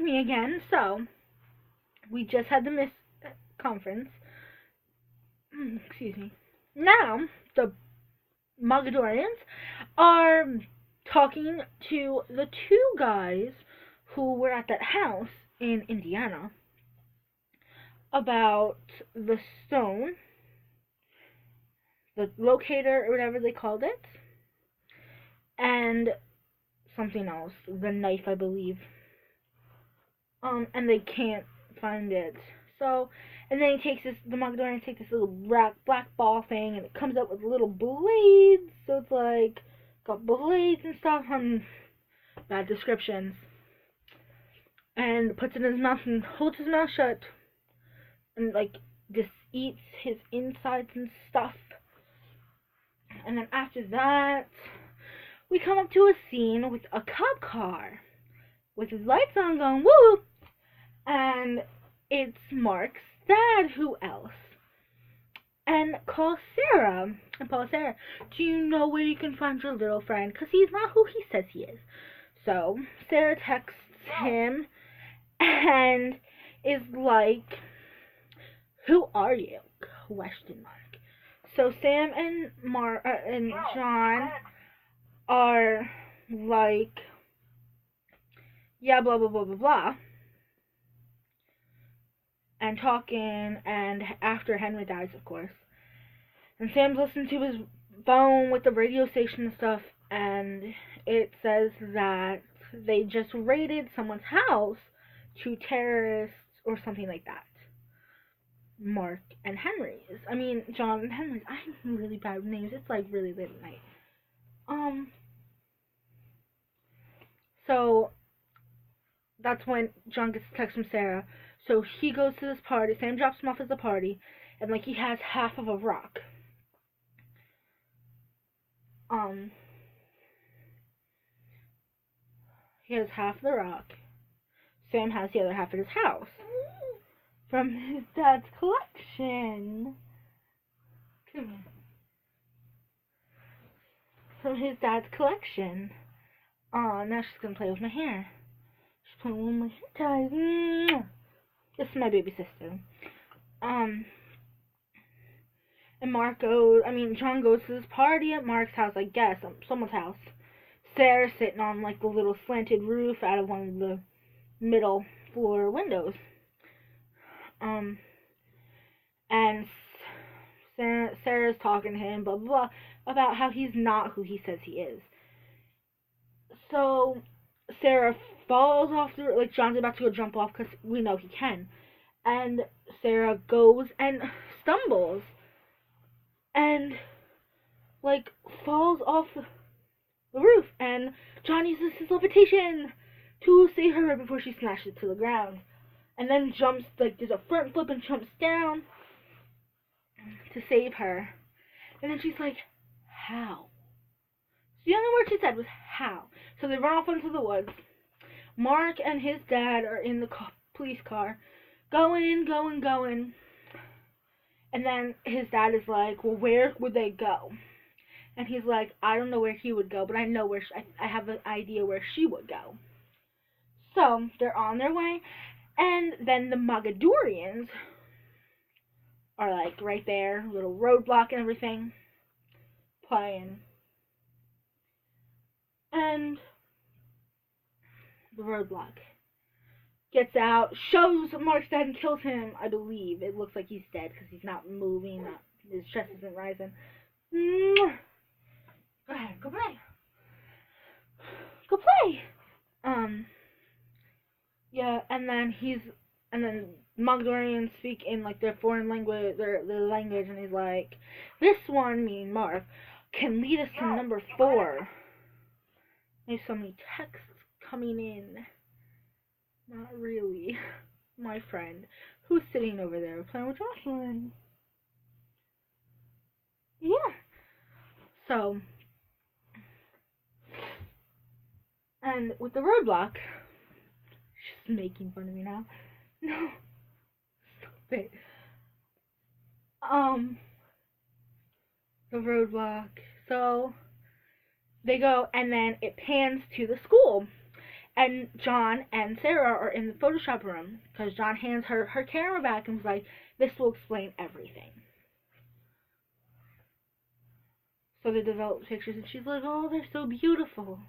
me again. So, we just had the Miss conference. Excuse me. Now, the Mogadorians are talking to the two guys who were at that house in Indiana about the stone, the locator, or whatever they called it, and something else, the knife, I believe. And they can't find it. So, and then the Mogadorians take this little black ball thing, and it comes out with little blades. So it's like got blades and stuff. Bad descriptions. And puts it in his mouth and holds his mouth shut, and like just eats his insides and stuff. And then after that, we come up to a scene with a cop car with his lights on going woo, and it's Mark's dad. Who else? And calls Sarah and Paul, Sarah, do you know where you can find your little friend? Because he's not who he says he is. So Sarah texts him and is like, who are you? Question mark. So Sam and and John are like, yeah, blah blah blah blah blah, and talking. And after Henry dies, of course, and Sam's listening to his phone with the radio station and stuff, and it says that they just raided someone's house, to terrorists or something like that. Mark and Henry's. I mean, John and Henry's. I'm really bad with names. It's like really late at night. So that's when John gets a text from Sarah. So he goes to this party. Sam drops him off at the party, and like he has half of a rock. He has half the rock. Sam has the other half at his house from his dad's collection. Come here. From his dad's collection. Oh, now she's gonna play with my hair. She's playing with my hair ties. This is my baby sister. And John goes to this party at Mark's house, I guess, someone's house. Sarah's sitting on like the little slanted roof out of one of the middle floor windows. And Sarah's talking to him, blah, blah, blah, about how he's not who he says he is. So Sarah falls off like John's about to go jump off because we know he can. And Sarah goes and stumbles and like falls off the roof, and John uses his levitation to save her before she smashes to the ground, and then jumps, like does a front flip and jumps down to save her. And then she's like, how? The only word she said was how. So they run off into the woods. Mark and his dad are in the police car, going. And then his dad is like, well, where would they go? And he's like, I don't know where he would go, but I know where I have an idea where she would go. So they're on their way, and then the Mogadorians are like right there, little roadblock and everything, playing. And the roadblock gets out, shows Mark's dad, and kills him, I believe. It looks like he's dead because he's not moving, his chest isn't rising. Go ahead, go play. Go play! Yeah, and then Mogadorians speak in like their foreign language, their language, and he's like, this one, meaning Mark, can lead us to number 4. There's so many texts coming in. Not really. My friend, who's sitting over there playing with Jocelyn. Yeah. So, and with the roadblock, she's making fun of me now. No, stop it. The roadblock. So they go, and then it pans to the school, And John and Sarah are in the Photoshop room because John hands her her camera back and was like, "This will explain everything." So they develop pictures, and she's like, "Oh, they're so beautiful."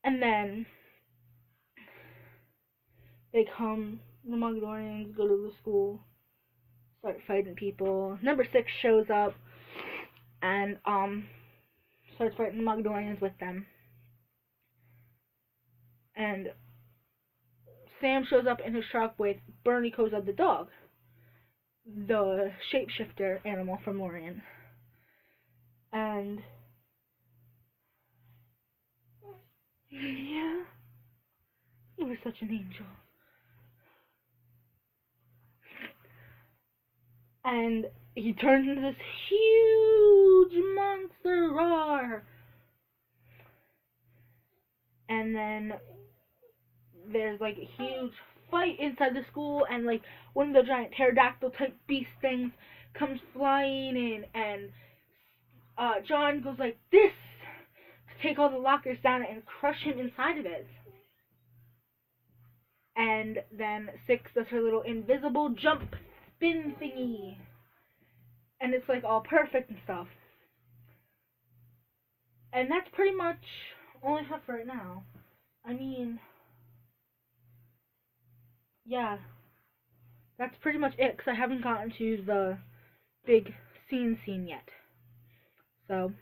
And then they come, the Mongolians go to the school, start fighting people. Number 6 shows up and starts fighting the Mongolians with them. And Sam shows up in his truck with Bernie Kosar the dog, the shapeshifter animal from Lorien. And yeah, he was such an angel. And he turns into this huge monster roar. And then there's like a huge fight inside the school, and like one of the giant pterodactyl type beast things comes flying in, and John goes like this to take all the lockers down and crush him inside of it. And then 6 does her little invisible jump spin thingy, and it's like all perfect and stuff. And that's pretty much all I have for right now. I mean, yeah, that's pretty much it, because I haven't gotten to the big scene yet. So